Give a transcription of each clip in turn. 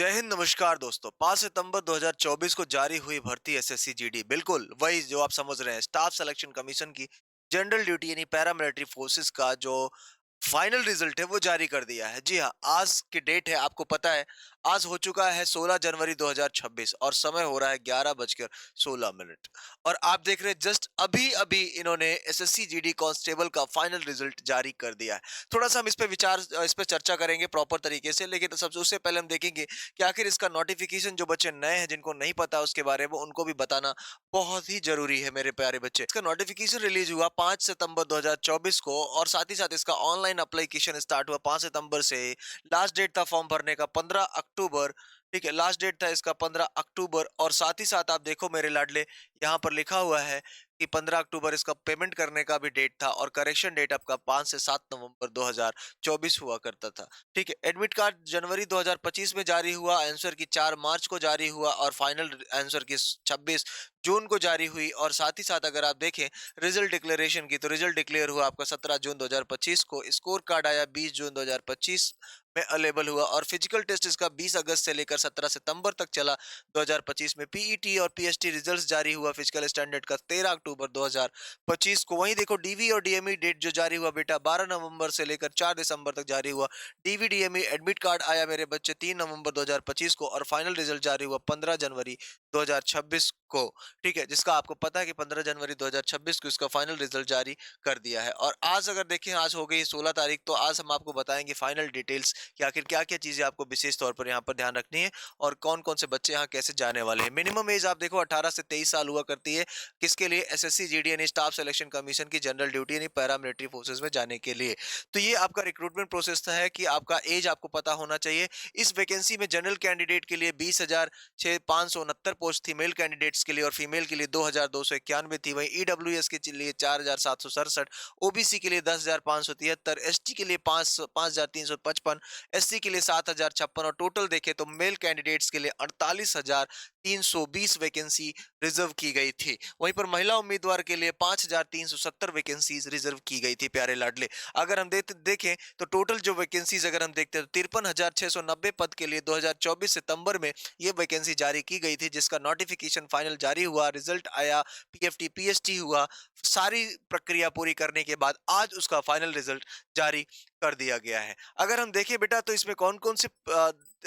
जय हिंद, नमस्कार दोस्तों। 5 सितंबर 2024 को जारी हुई भर्ती एसएससी जीडी, बिल्कुल वही जो आप समझ रहे हैं, स्टाफ सिलेक्शन कमीशन की जनरल ड्यूटी यानी पैरामिलिट्री फोर्सेस का जो फाइनल रिजल्ट है वो जारी कर दिया है। जी हाँ, आज की डेट है, आपको पता है, आज हो चुका है 16 जनवरी 2026 और समय हो रहा है 11:16 और आप देख रहे हैं जस्ट अभी अभी इन्होंने एसएससी जीडी कांस्टेबल का फाइनल रिजल्ट जारी कर दिया है। थोड़ा सा हम इस पे चर्चा करेंगे प्रॉपर तरीके से, लेकिन सबसे उससे पहले हम देखेंगे कि आखिर इसका नोटिफिकेशन जो बच्चे नए हैं जिनको नहीं पता उसके बारे में उनको भी बताना बहुत ही जरूरी है मेरे प्यारे बच्चे। इसका नोटिफिकेशन रिलीज हुआ 5 सितंबर 2024 को और साथ ही साथ इसका ऑनलाइन अप्लीकेशन स्टार्ट हुआ 5 सितंबर से। लास्ट डेट था फॉर्म भरने का 15 अक्टूबर। ठीक है, लास्ट डेट था इसका 15 अक्टूबर और साथ ही साथ आप देखो मेरे लाडले, यहाँ पर लिखा हुआ है कि 15 अक्टूबर इसका पेमेंट करने का भी डेट था और करेक्शन डेट आपका 5 से 7 नवंबर 2024 हुआ करता था। ठीक है, एडमिट कार्ड जनवरी 2025 में जारी हुआ, आंसर की 4 मार्च को जारी हुआ और फाइनल आंसर की 26 जून को जारी हुई। और साथ ही साथ अगर आप देखें रिजल्ट डिक्लेरेशन की, तो रिजल्ट डिक्लेयर हुआ आपका 17 जून 2025 को, स्कोर कार्ड आया 20 जून 2025 में अवेलेबल हुआ और फिजिकल टेस्ट इसका 20 अगस्त से लेकर 17 सितंबर तक चला 2025 में। पीईटी और पीएसटी रिजल्ट्स जारी हुआ फिजिकल स्टैंडर्ड का 13 अक्टूबर 2025 को। वहीं देखो डीवी और डीएमई डेट जो जारी हुआ बेटा 12 नवंबर से लेकर 4 दिसंबर तक जारी हुआ। डीवी-डीएमई एडमिट कार्ड आया मेरे बच्चे 3 नवंबर 2025 को और फाइनल रिजल्ट जारी हुआ 15 जनवरी 2026 को। ठीक है, जिसका आपको पता है कि 15 जनवरी 2026 को इसका फाइनल रिजल्ट जारी कर दिया है। और आज अगर देखें, आज हो गई 16 तारीख, तो आज हम आपको बताएंगे फाइनल डिटेल्स कि आखिर क्या-क्या चीजें आपको विशेष तौर पर यहाँ पर ध्यान रखनी है और कौन-कौन से बच्चे यहाँ कैसे जाने वाले हैं। मिनिमम एज आप देखो 18 से 23 साल हुआ करती है, किसके लिए? एसएससी जीडी यानी स्टाफ सिलेक्शन कमीशन की जनरल ड्यूटी यानी पैरामिलिट्री फोर्सेस में जाने के लिए। तो ये आपका रिक्रूटमेंट प्रोसेस है कि आपका एज आपको पता होना चाहिए। इस वैकेंसी में जनरल कैंडिडेट के लिए 20,569 पोस्ट थी मेल कैंडिडेट्स के लिए और फीमेल के लिए 2,291 थी। वहीं ईडब्ल्यूएस के लिए 4,767, ओबीसी के लिए 10,573, एसटी के लिए 5,355, एससी के लिए 7,056 और टोटल देखें तो मेल कैंडिडेट्स के लिए 48,320 वैकेंसी रिजर्व की गई थी। वहीं पर महिला उम्मीदवार के लिए 5,370 वैकेंसीज रिजर्व की गई थी प्यारे लाडले। अगर हम देखें तो टोटल जो वैकेंसीज अगर हम देखते हैं तो 53,690 पद के लिए 2024 सितंबर में ये वैकेंसी जारी की गई थी, जिसका नोटिफिकेशन फाइनल जारी हुआ, रिजल्ट आया, पीएफटी पीएसटी हुआ। सारी प्रक्रिया पूरी करने के बाद आज उसका फाइनल रिजल्ट जारी कर दिया गया है। अगर हम देखें बेटा तो इसमें कौन-कौन से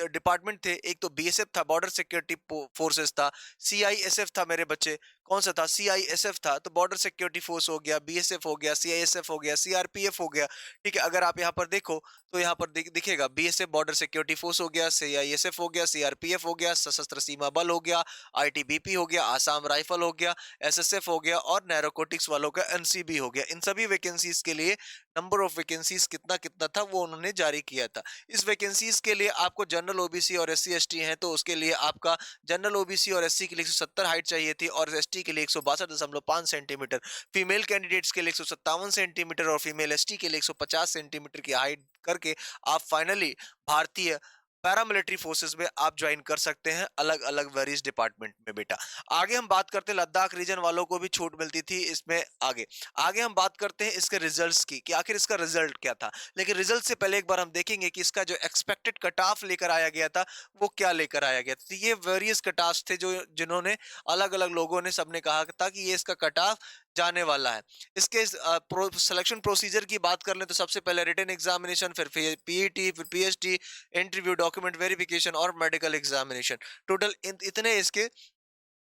डिपार्टमेंट थे, एक तो बीएसएफ था, बॉर्डर सिक्योरिटी फोर्सेस था, सीआईएसएफ था मेरे बच्चे, कौन सा था? सीआईएसएफ था, तो बॉर्डर सिक्योरिटी फोर्स हो गया, बीएसएफ हो गया, सीआईएसएफ हो गया, सीआरपीएफ हो गया। ठीक है, अगर आप यहाँ पर देखो तो यहाँ पर दिखेगा बीएसएफ बॉर्डर सिक्योरिटी फोर्स हो गया, सीआईएसएफ हो गया, सीआरपीएफ हो गया, सशस्त्र सीमा बल हो गया, आईटीबीपी हो गया, आसाम राइफल हो गया, एसएसएफ हो गया और नैरोकोटिक्स वालों का एनसीबी हो गया। इन सभी वैकेंसीज के लिए नंबर ऑफ वैकेंसीज कितना कितना था वो उन्होंने जारी किया था। इस वैकेंसीज के लिए आपको जनरल ओबीसी और एससी एसटी हैं, तो उसके लिए आपका जनरल ओबीसी और एससी के लिए 170 हाइट चाहिए थी और एसटी के लिए 162.5 सेंटीमीटर, फीमेल कैंडिडेट्स के लिए 157 सेंटीमीटर और फीमेल एसटी के लिए 150 सेंटीमीटर की हाइट करके आप फाइनली भारतीय पैरामिलिट्री फोर्सेस में आप ज्वाइन कर सकते हैं अलग अलग वेरियस डिपार्टमेंट में बेटा। आगे हम बात करते हैं, लद्दाख रीजन वालों को भी छूट मिलती थी इसमें। आगे आगे हम बात करते हैं इसके रिजल्ट्स की कि आखिर इसका रिजल्ट क्या था। लेकिन रिजल्ट से पहले एक बार हम देखेंगे कि इसका जो एक्सपेक्टेड कट ऑफ लेकर आया गया था वो क्या लेकर आया गया था। तो ये वेरियस कट ऑफ थे जो जिन्होंने अलग अलग लोगों ने सबने कहा था कि ये इसका कट ऑफ जाने वाला है। इसके सिलेक्शन प्रोसीजर की बात कर लें तो सबसे पहले रिटन एग्जामिनेशन, फिर पीईटी, फिर पीएचडी, इंटरव्यू, डॉक्यूमेंट वेरिफिकेशन और मेडिकल एग्जामिनेशन। टोटल इतने इसके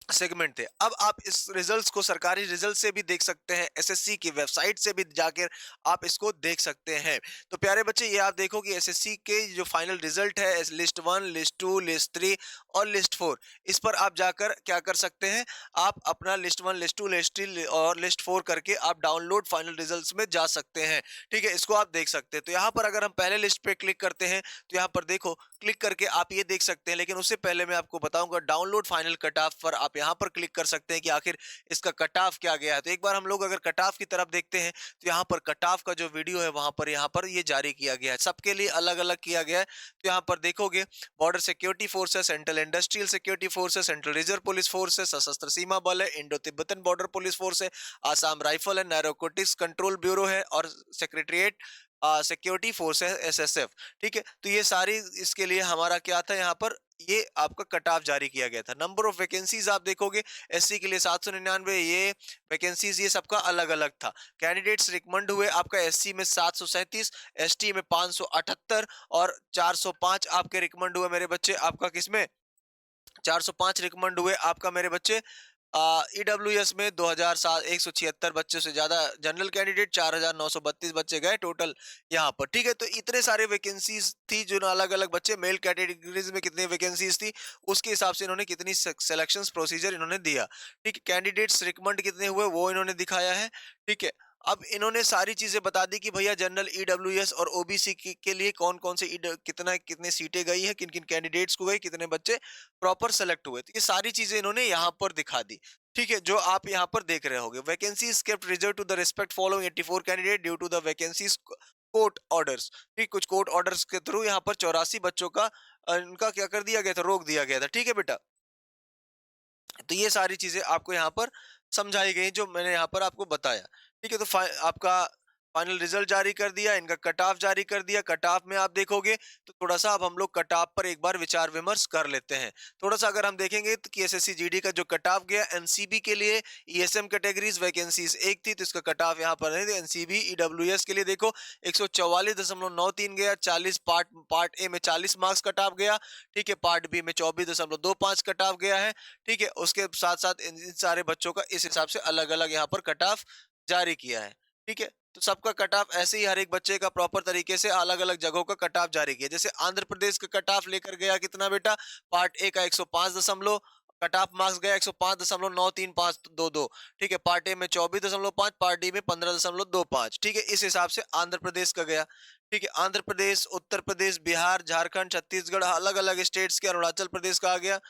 सेगमेंट थे। अब आप इस रिजल्ट्स को सरकारी रिजल्ट से भी देख सकते हैं, एसएससी की वेबसाइट से भी जाकर आप इसको देख सकते हैं। तो प्यारे बच्चे, ये आप देखो कि एसएससी के जो फाइनल रिजल्ट है, लिस्ट 1, लिस्ट 2, लिस्ट 3 और लिस्ट 4, इस पर आप जाकर क्या कर सकते हैं, आप अपना लिस्ट 1, लिस्ट 2, लिस्ट 3 और लिस्ट 4 करके आप डाउनलोड फाइनल रिजल्ट्स में जा सकते हैं। ठीक है, इसको आप देख सकते हैं। तो यहाँ पर अगर हम पहले लिस्ट पे क्लिक करते हैं तो यहाँ पर देखो, क्लिक करके आप ये देख सकते हैं। लेकिन उससे पहले मैं आपको बताऊंगा डाउनलोड फाइनल कट ऑफ पर आप यहाँ पर क्लिक कर सकते हैं कि आखिर इसका कट ऑफ क्या गया है। तो एक बार हम लोग अगर कट ऑफ की तरफ देखते हैं तो यहाँ पर कट ऑफ का जो वीडियो है वहां पर यहाँ पर ये जारी किया गया है, सबके लिए अलग अलग किया गया है। तो यहाँ पर देखोगे border security forces, central industrial security forces, central reserve police force है, सशस्त्र सीमा बल है, Indo Tibetan border police force है, आसाम राइफल है, नैरोकोटिक्स कंट्रोल ब्यूरो है और सेक्रेटरिएट सिक्योरिटी फोर्स है, एसएसएफ। ठीक है, तो ये सारी इसके लिए हमारा क्या था यहाँ पर ये आपका कट ऑफ जारी किया गया था। नंबर ऑफ वैकेंसीज आप देखोगे, एससी के लिए 799, ये वैकेंसीज ये सबका अलग अलग था। कैंडिडेट्स रिकमेंड हुए आपका एससी में 737, एसटी में 578 और 405 आपके रिकमेंड हुए मेरे बच्चे आपका किसमें, 405 रिकमेंड हुए आपका मेरे बच्चे ईडब्ल्यूएस में। 2776 बच्चे से ज्यादा जनरल कैंडिडेट, 4932 बच्चे गए टोटल यहाँ पर। ठीक है, तो इतने सारे वैकेंसीज थी जो अलग अलग बच्चे, मेल कैटेगरीज में कितनी वैकेंसीज थी उसके हिसाब से इन्होंने कितनी सिलेक्शन प्रोसीजर इन्होंने दिया। ठीक है, कैंडिडेट्स रिकमेंड कितने हुए वो इन्होंने दिखाया है। ठीक है, अब इन्होंने सारी चीजें बता दी कि भैया जनरल ईडब्ल्यूएस और ओबीसी के लिए कौन कौन से कितना कितने सीटें गई है, किन किन कैंडिडेट्स को गई, कितने बच्चे प्रॉपर सेलेक्ट हुए। तो ये सारी चीजें इन्होंने यहाँ पर दिखा दी। ठीक है, जो आप यहाँ पर देख रहे होगे, vacancies kept reserve to the respect following 84 candidate due to the vacancies court orders. ठीक, कुछ कोर्ट ऑर्डर्स के थ्रू यहाँ पर 84 बच्चों का इनका क्या कर दिया गया था, रोक दिया गया था। ठीक है बेटा, तो ये सारी चीजें आपको यहाँ पर समझाई गई जो मैंने यहाँ पर आपको बताया। ठीक है, तो आपका फाइनल रिजल्ट जारी कर दिया, इनका कट ऑफ जारी कर दिया। कट ऑफ में आप देखोगे तो थोड़ा सा अब हम लोग कट ऑफ पर एक बार विचार विमर्श कर लेते हैं। थोड़ा सा अगर हम देखेंगे तो कि एसएससी जीडी का जो कट ऑफ गया एनसीबी के लिए, ईएसएम कैटेगरीज वैकेंसीज एक थी तो इसका कट ऑफ यहाँ पर नहीं थी। एनसीबी ईडब्ल्यूएस के लिए देखो 144.93 गया, 40 पार्ट ए में 40 मार्क्स कट ऑफ गया। ठीक है, पार्ट बी में 24.25 कट ऑफ गया है। ठीक है, उसके साथ साथ इन सारे बच्चों का इस हिसाब से अलग अलग यहाँ पर कट ऑफ जारी किया है। ठीक है, तो सबका कट ऑफ ऐसे ही हर एक बच्चे का प्रॉपर तरीके से अलग अलग जगहों का कट ऑफ जारी किया। जैसे आंध्र प्रदेश का कट ऑफ लेकर गया कितना बेटा, पार्ट ए का 105 दशमलव, कट ऑफ मार्क्स गया 105.93522। ठीक है, पार्ट ए में 24.5, पार्ट डी में 15.25। ठीक है, इस हिसाब से आंध्र प्रदेश का गया। ठीक है, आंध्र प्रदेश, उत्तर प्रदेश, बिहार, झारखंड, छत्तीसगढ़, अलग अलग स्टेट्स के, अरुणाचल प्रदेश का आ गया।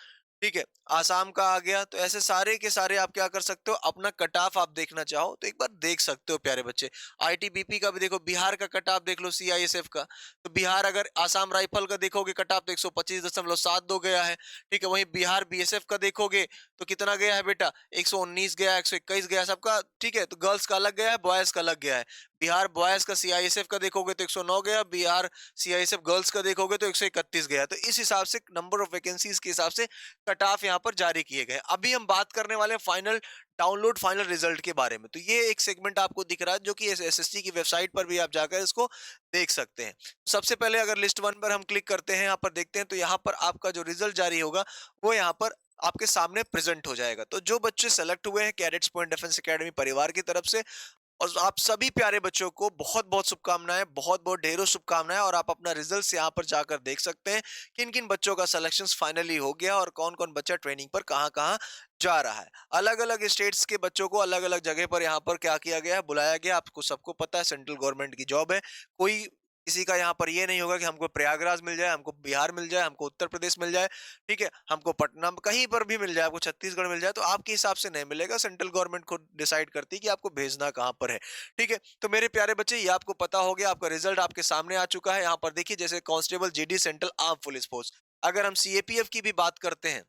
ठीक है, आसाम का आ गया। तो ऐसे सारे के सारे आप क्या कर सकते हो, अपना कट ऑफ आप देखना चाहो तो एक बार देख सकते हो प्यारे बच्चे। आईटीबीपी का भी देखो, बिहार का कट ऑफ देख लो, सीआईएसएफ का। तो बिहार अगर आसाम राइफल का देखोगे कट ऑफ तो 125.72 गया है। ठीक है, वहीं बिहार बीएसएफ का देखोगे तो कितना गया है बेटा, 119 गया, 121 गया सबका। ठीक है, तो गर्ल्स का अलग गया है, बॉयज का अलग गया है। बिहार बॉयज का सीआईएसएफ का देखोगे तो 109 गया, बिहार सीआईएसएफ गर्ल्स का देखोगे तो 131 गया। तो इस हिसाब से नंबर ऑफ वैकेंसीज के हिसाब से कट ऑफ यहाँ पर जारी किए गए। अभी हम बात करने वाले हैं फाइनल डाउनलोड, फाइनल रिजल्ट के बारे में। तो ये एक सेगमेंट आपको दिख रहा है जो कि एसएससी की वेबसाइट पर भी आप जाकर इसको देख सकते हैं। सबसे पहले अगर लिस्ट वन पर हम क्लिक करते हैं, यहाँ पर देखते हैं तो यहाँ पर आपका जो रिजल्ट जारी होगा वो यहाँ पर आपके सामने प्रेजेंट हो जाएगा। तो जो बच्चे सेलेक्ट हुए हैं कैडेट्स पॉइंट डिफेंस एकेडमी परिवार की तरफ से, और आप सभी प्यारे बच्चों को बहुत बहुत शुभकामनाएं, बहुत बहुत ढेरों शुभकामनाएं। और आप अपना रिजल्ट्स यहाँ पर जाकर देख सकते हैं किन किन बच्चों का सिलेक्शन फाइनली हो गया और कौन कौन बच्चा ट्रेनिंग पर कहाँ कहाँ जा रहा है। अलग अलग स्टेट्स के बच्चों को अलग अलग जगह पर यहाँ पर क्या किया गया है, बुलाया गया। आपको सबको पता है सेंट्रल गवर्नमेंट की जॉब है। कोई किसी का यहाँ पर ये नहीं होगा कि हमको प्रयागराज मिल जाए, हमको बिहार मिल जाए, हमको उत्तर प्रदेश मिल जाए। ठीक है, हमको पटना कहीं पर भी मिल जाए, आपको छत्तीसगढ़ मिल जाए, तो आपके हिसाब से नहीं मिलेगा। सेंट्रल गवर्नमेंट खुद डिसाइड करती है कि आपको भेजना कहाँ पर है। ठीक है, तो मेरे प्यारे बच्चे ये आपको पता हो गया, आपका रिजल्ट आपके सामने आ चुका है। यहाँ पर देखिए, जैसे constable GD central arm police force. अगर हम सीएपीएफ की भी बात करते हैं,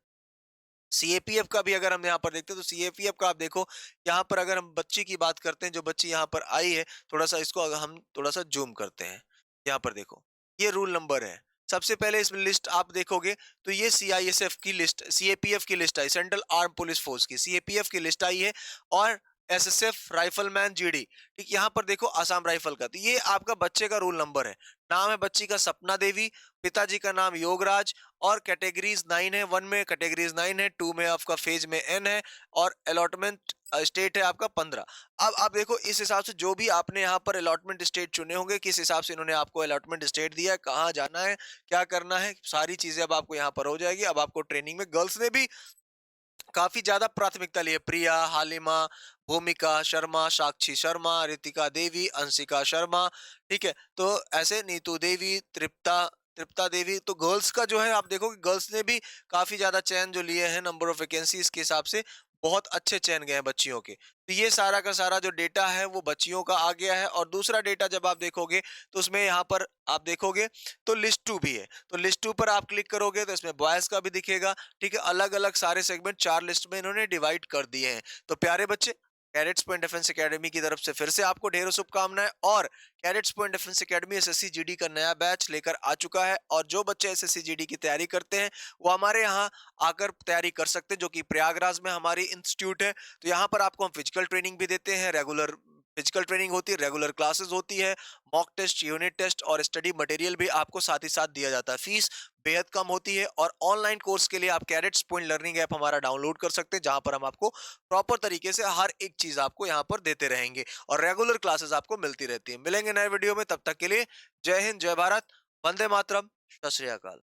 सीएपीएफ का भी अगर हम यहाँ पर देखते हैं तो सीएपीएफ का आप देखो, यहाँ पर अगर हम बच्ची की बात करते हैं, जो बच्ची यहाँ पर आई है, थोड़ा सा इसको अगर हम थोड़ा सा जूम करते हैं, यहाँ पर देखो ये रूल नंबर है। सबसे पहले इसमें लिस्ट आप देखोगे तो ये सीआईएसएफ की लिस्ट, सीएपीएफ की लिस्ट आई, सेंट्रल आर्म पुलिस फोर्स की सीएपीएफ की लिस्ट आई है। और एसएसएफ राइफलमैन जीडी, ठीक, यहाँ पर देखो आसाम राइफल का। तो ये आपका बच्चे का रूल नंबर है। नाम है बच्ची का सपना देवी, पिताजी का नाम योगराज। और कैटेगरीज 9 है, 1 में कैटेगरीज 9 है, 2 में आपका फेज में एन है, और अलॉटमेंट स्टेट है आपका 15। अब आप देखो इस हिसाब से जो भी आपने यहाँ पर अलॉटमेंट स्टेट चुने होंगे, किस हिसाब से इन्होंने आपको अलॉटमेंट स्टेट दिया है, कहाँ जाना है, क्या करना है, सारी चीजें अब आपको यहाँ पर हो जाएगी। अब आपको ट्रेनिंग में गर्ल्स ने भी काफी ज्यादा प्राथमिकता ली है। प्रिया, हालिमा, भूमिका शर्मा, साक्षी शर्मा, रितिका देवी, अंशिका शर्मा। ठीक है, तो ऐसे नीतू देवी, तृप्ता तृप्ता देवी। तो गर्ल्स का जो है आप देखो कि गर्ल्स ने भी काफी ज्यादा चयन जो लिए हैं नंबर ऑफ वैकेंसीज के हिसाब से, बहुत अच्छे चयन गए हैं बच्चियों के। तो ये सारा का सारा जो डेटा है वो बच्चियों का आ गया है। और दूसरा डेटा जब आप देखोगे तो उसमें यहाँ पर आप देखोगे तो लिस्ट टू भी है। तो लिस्ट टू पर आप क्लिक करोगे तो इसमें बॉयज का भी दिखेगा। ठीक है, अलग अलग सारे सेगमेंट 4 लिस्ट में इन्होंने डिवाइड कर दिए हैं। तो प्यारे बच्चे, कैडेट्स पॉइंट डिफेंस एकेडमी की तरफ से फिर से आपको ढेरों शुभकामनाएं। और cadets point defence academy SSC GD का नया बैच लेकर आ चुका है, और जो बच्चे एसएससी जीडी की तैयारी करते हैं वो हमारे यहाँ आकर तैयारी कर सकते हैं, जो कि प्रयागराज में हमारी इंस्टीट्यूट है। तो यहाँ पर आपको हम फिजिकल ट्रेनिंग भी देते हैं, रेगुलर फिजिकल ट्रेनिंग होती है, रेगुलर क्लासेस होती है, मॉक टेस्ट, यूनिट टेस्ट और स्टडी मटेरियल भी आपको साथ ही साथ दिया जाता है। फीस बेहद कम होती है, और ऑनलाइन कोर्स के लिए आप कैडेट्स पॉइंट लर्निंग ऐप हमारा डाउनलोड कर सकते हैं, जहां पर हम आपको प्रॉपर तरीके से हर एक चीज आपको यहाँ पर देते रहेंगे, और रेगुलर क्लासेस आपको मिलती रहती है। मिलेंगे नए वीडियो में, तब तक के लिए जय हिंद, जय भारत, वंदे मातरम, सत श्री अकाल।